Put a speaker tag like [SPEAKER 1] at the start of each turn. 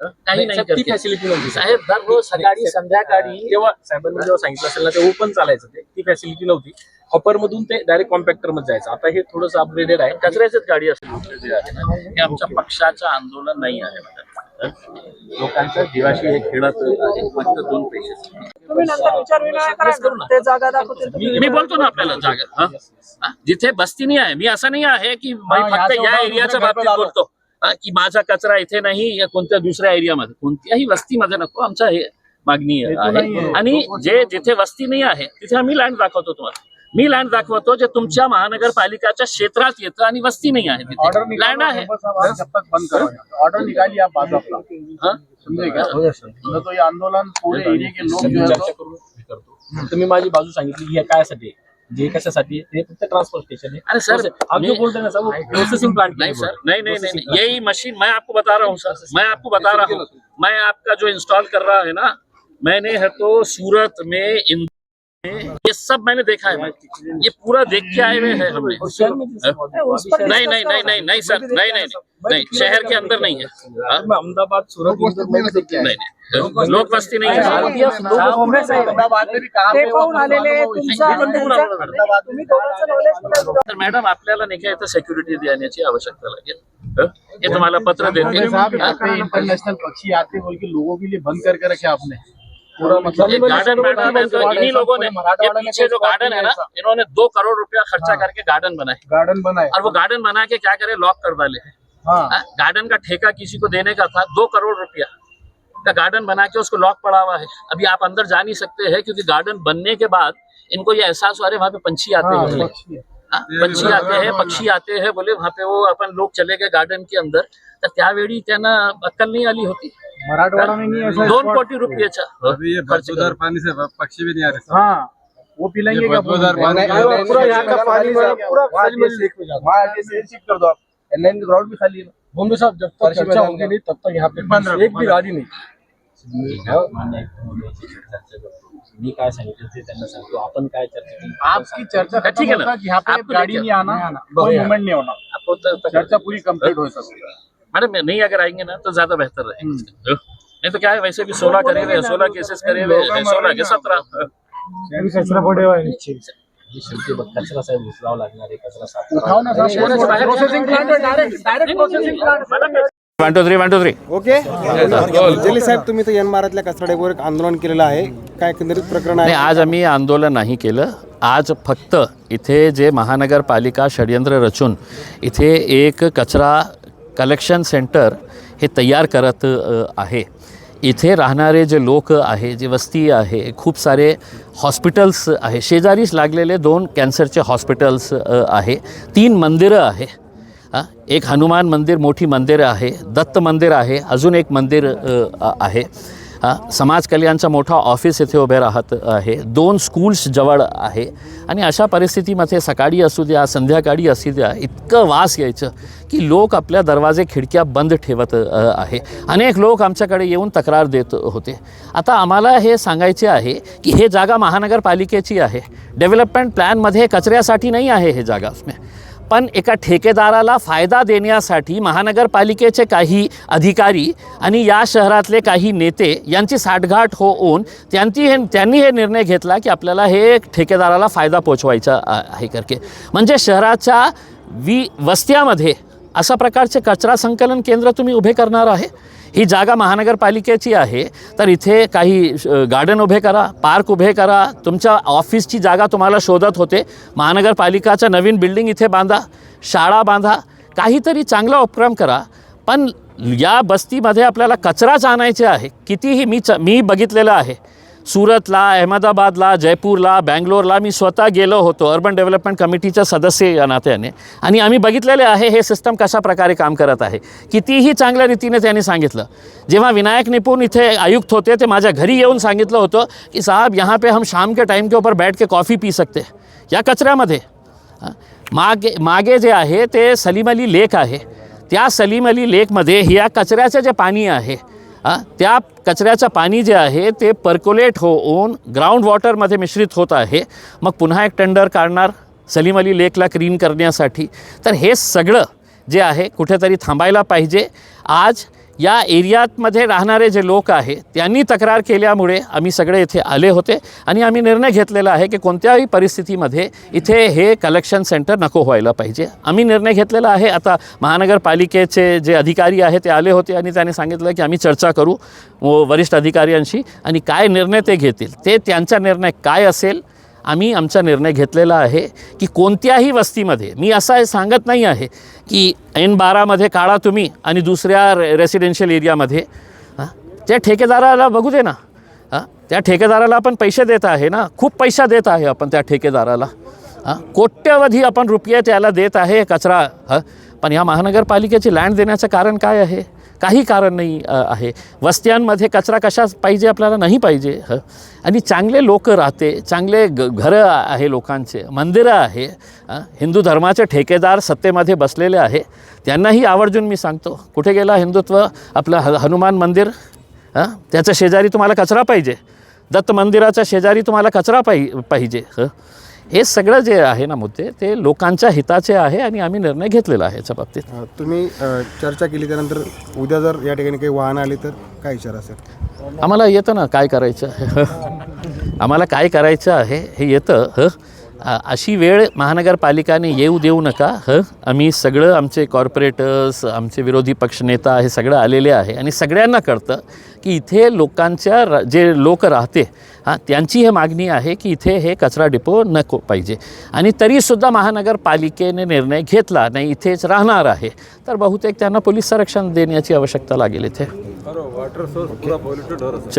[SPEAKER 1] काही नाही
[SPEAKER 2] ती फॅसिलिटी नव्हती
[SPEAKER 1] साहेब. दररोज सकाळी संध्याकाळी
[SPEAKER 2] तेव्हा साहेबांनी जेव्हा सांगितलं असेल ना ते ओपन चालायचं ती फॅसिलिटी नव्हती. हॉपर मधून ते डायरेक्ट कॉम्पॅक्टर मध्ये जायचं. आता हे थोडंसं अपग्रेडेड आहे.
[SPEAKER 1] कचऱ्याचीच गाडी असते जे आहे ना, हे आमच्या पक्षाचं आंदोलन नाही आहे. लोकांच्या जीवाशी हे खेळत आहे फक्त 2 पैसे.
[SPEAKER 3] तुम्ही नंतर विचार करा ना, ते जागा दाखवतील.
[SPEAKER 1] मी बोलतो ना आपल्याला जागा जिथे बस्ती नाही आहे. मी असं नाही आहे की फक्त या एरियाच्या बाबतीत बोलतो की माझा कचरा इथे नाही या कोणत्या दुसऱ्या एरियामध्ये कोणत्याही वस्तीमध्ये नको. आमचा हे मागणी आहे. आणि जे जिथे वस्ती नाही आहे तिथे आम्ही लँड दाखवतो तुम्हाला. मी लँड दाखवतो जे तुमच्या महानगरपालिकाच्या क्षेत्रात येतं आणि वस्ती नाही आहे तिथे लँड आहे.
[SPEAKER 4] ऑर्डर निकाली आप बात अपना समझेगा तो ये आंदोलन पूरे एरिया के लोग जो है
[SPEAKER 2] तुम्ही माझी बाजू सांगितली. हे कायसाठी जे कशासाठी ते फक्त ट्रांसपोर्ट स्टेशन है.
[SPEAKER 1] अरे सर
[SPEAKER 2] आप जो बोलते हैं ना सब प्रोसेसिंग प्लांट
[SPEAKER 1] नहीं सर, नहीं यही मशीन मैं आपको बता रहा हूँ सर. मैं आपको बता रहा हूँ. मैं आपका जो इंस्टॉल कर रहा है ना, मैंने है तो सूरत में ये सब मैंने देखा है. ये पूरा देख के आए हुए हैं हमने. नहीं सर, नहीं शहर के अंदर नहीं है.
[SPEAKER 2] अहमदाबाद सूरत
[SPEAKER 1] नहीं लोक वस्ती नहीं है. तर मॅडम आपल्याला नाही का इथं सिक्युरिटी देण्याची आवश्यकता लागेल. हे तुम्हाला पत्र देते.
[SPEAKER 4] इंटरनेशनल पक्षी आते बोल के लोगों के लिए बंद करके रखे आपने पूरा मतलब
[SPEAKER 1] गार्डन मैडम है तो इन्हीं लोगों ने ये पीछे जो गार्डन है ना, इन्होंने 2 करोड़ रुपया खर्चा करके गार्डन बनाए और वो गार्डन बना के क्या करे लॉक कर डाले. गार्डन का ठेका किसी को देने का था 2 करोड़ रुपया का गार्डन बना के उसको लॉक पड़ा हुआ है. अभी आप अंदर जा नहीं सकते हैं क्योंकि गार्डन बनने के बाद इनको ये एहसास हुआ वहाँ पे पंछी आते हैं. पंछी आते हैं पक्षी आते हैं बोले वहाँ पे वो अपन लोग चले गए गार्डन के अंदर. तर त्यावेळी त्यांना अक्कल नहीं आली होती.
[SPEAKER 4] मराठवाड़ा में नहीं ऐसा
[SPEAKER 1] 2 कोटी रुपयेचा
[SPEAKER 5] अभी ये बदबूदार पानी से पक्षी भी नहीं आ रहे.
[SPEAKER 4] हाँ वो पिलाएंगे क्या
[SPEAKER 5] बदबूदार पानी
[SPEAKER 4] पूरा यहाँ का पानी पूरा खाली में लीक हो जाता है. शिफ्ट कर दो आप. एनलाइन ग्राउंड भी खाली है.
[SPEAKER 2] बोम्बे साहब जब तक चर्चा होगी नहीं तब तक यहाँ पे एक भी गाड़ी नहीं. मी काय सांगितलं ते त्यांना सांगतो. आपण काय चर्चा केली
[SPEAKER 4] आपकी चर्चा
[SPEAKER 1] ठीक है ना.
[SPEAKER 4] यहाँ पे गाड़ी नहीं आना कोई मूवमेंट नहीं होना. चर्चा पूरी कंप्लीट हो सकती है.
[SPEAKER 1] मैडम नहीं अगर आएंगे ना तो ज्यादा बेहतर रहेगा. नहीं तो क्या है वैसे भी 16 करे हुए 16 केसेस करे हुए 16 के 17
[SPEAKER 4] कचरा पड़े हुआ है
[SPEAKER 2] कचरा साहेब उचलावा लागणार आहे. कचरा साफ
[SPEAKER 4] उठाओ ना processing plant direct processing plant.
[SPEAKER 6] 1 2 3
[SPEAKER 7] okay. जली साहेब तुम्ही तर यनमारातल्या कचरा डेपोवर एक आंदोलन केलेलं आहे. काय एकंदरीत प्रकरण आहे?
[SPEAKER 6] नाही आज आम्ही आंदोलन नाही केलं. आज फक्त इथे जे महानगरपालिका षडयंत्र रचून इथे एक कचरा कलेक्शन सेंटर हे तयार करत आहे. इथे राहणारे जे लोक आहे जे वस्ती आहे खूप सारे हॉस्पिटल्स आहे. शेजारीच लागलेले 2 कॅन्सरचे हॉस्पिटल्स आहे. 3 मंदिरं आहे. एक हनुमान मंदिर मोठी मंदिर आहे. दत्त मंदिर आहे. अजून एक मंदिर आहे. समाज कल्याणचा मोठा ऑफिस इथे उभे राहत आहे. 2 स्कूल्स जवळ आहे. आणि अशा परिस्थितीमध्ये सकाळी असू द्या संध्याकाळी असू द्या इतकं वास यायचं की लोक आपल्या दरवाजे खिडक्या बंद ठेवत आहे. अनेक लोक आमच्याकडे येऊन तक्रार देत होते. आता आम्हाला हे सांगायचे आहे की हे जागा महानगरपालिकेची आहे. डेव्हलपमेंट प्लॅनमध्ये कचऱ्यासाठी नाही आहे हे जागा. पण एका ठेकेदाराला फायदा देण्यासाठी महानगरपालिकेचे काही अधिकारी आणि या शहरातले काही नेते यांची साठगाठ होऊन त्यांनी हे निर्णय घेतला की आपल्याला हे ठेकेदाराला फायदा पोचवायचा आहे करके. म्हणजे शहराच्या वस्त्यामध्ये अशा प्रकारचे कचरा संकलन केंद्र तुम्ही उभे करणार आहे. ही जागा महानगरपालिकेची आहे तर इथे काही गार्डन उभे करा, पार्क उभे करा. तुमच्या ऑफिसची जागा तुम्हाला शोधत होते. महानगरपालिकाचं नवीन बिल्डिंग इथे बांधा, शाळा बांधा, काहीतरी चांगला उपक्रम करा. पण या बस्तीमध्ये आपल्याला कचराच आणायचे आहे. कितीही मी बघितलेलं आहे. सूरतला, अहमदाबादला, जयपूरला, बँगलोरला मी स्वतः गेलो होतो अर्बन डेव्हलपमेंट कमिटीच्या सदस्य या नात्याने. आणि आम्ही बघितलेले आहे हे सिस्टम कशा प्रकारे काम करत आहे. कितीही चांगल्या रीतीने त्यांनी सांगितलं. जेव्हा विनायक निपुण इथे आयुक्त होते ते माझ्या घरी येऊन सांगितलं होतं की साहब यहाँ पे हम शाम के टाइम के ऊपर बैठ के कॉफ़ी पी सकते या कचऱ्यामध्ये. मागे जे आहे ते सलीम अली लेक आहे. त्या सलीम अली लेकमध्ये ह्या कचऱ्याचं जे पाणी आहे त्या कचऱ्याचं पाणी जे आहे ते पर्क्युलेट होऊन ग्राउंड वॉटरमध्ये मिश्रित होत आहे. मग पुन्हा एक टेंडर काढणार सलीम अली लेकला क्लीन करण्यासाठी. तर हे सगळं जे आहे कुठेतरी थांबायला पाहिजे. आज या एरियामध्ये राहणारे जे लोक आहे त्यांनी तक्रार केल्यामुळे आम्ही सगळे इथे आले होते आणि आम्ही निर्णय घेतलेला आहे की कोणत्याही परिस्थितीमध्ये इथे हे कलेक्शन सेंटर नको व्हायला पाहिजे. आम्ही निर्णय घेतलेला आहे. आता महानगरपालिकेचे जे अधिकारी आहे ते आले होते आणि त्याने सांगितलं की आम्ही चर्चा करू वरिष्ठ अधिकाऱ्यांशी आणि काय निर्णय ते घेतील ते त्यांचा निर्णय काय असेल. आम्ही आमचा निर्णय घेतलेला आहे की कोणत्याही वस्तीमध्ये, मी असं सांगत नाही आहे की N12मध्ये काढा तुम्ही आणि दुसऱ्या रेसिडेन्शियल एरियामध्ये, त्या ठेकेदाराला बघू दे ना. त्या ठेकेदाराला आपण पैसे देत आहे ना, खूप पैसा देत आहे आपण त्या ठेकेदाराला. कोट्यवधी आपण रुपये त्याला देत आहे कचरा. पण या महानगरपालिकेची लँड देण्याचं कारण काय आहे? काही कारण नाही आहे. वस्त्यांमध्ये कचरा कशा पाहिजे आपल्याला नाही पाहिजे. आणि चांगले लोक राहते, चांगले घरं आहे लोकांचे, मंदिरं आहे. हिंदू धर्माचे ठेकेदार सत्तेमध्ये बसलेले आहे. त्यांनाही आवर्जून मी सांगतो, कुठे गेला हिंदुत्व? आपलं हनुमान मंदिर, त्याच्या शेजारी तुम्हाला कचरा पाहिजे. दत्त मंदिराच्या शेजारी तुम्हाला कचरा पाहिजे. हे सगळं जे आहे ना मुद्दे ते लोकांच्या हिताचे आहे आणि आम्ही निर्णय घेतलेला आहे याच्या बाबतीत.
[SPEAKER 7] तुम्ही चर्चा केली त्यानंतर उद्या जर या ठिकाणी काही वाहन आली तर काय विचार असेल?
[SPEAKER 6] आम्हाला येतं ना काय करायचं. आम्हाला काय करायचं आहे हे येतं. अशी वेळ महानगरपालिकाने येऊ देऊ नका. आम्ही सगळं, आमचे कॉर्पोरेटर्स, आमचे विरोधी पक्षनेता हे सगळं आलेले आहे आणि सगळ्यांना कळतं की इथे लोकांच्या जे लोक राहते त्यांची हे मागणी आहे की इथे हे कचरा डिपो नको पाहिजे. आणि तरीसुद्धा महानगरपालिकेने निर्णय घेतला नाही इथेच राहणार आहे तर बहुतेक त्यांना पोलीस संरक्षण देण्याची आवश्यकता लागेल इथे.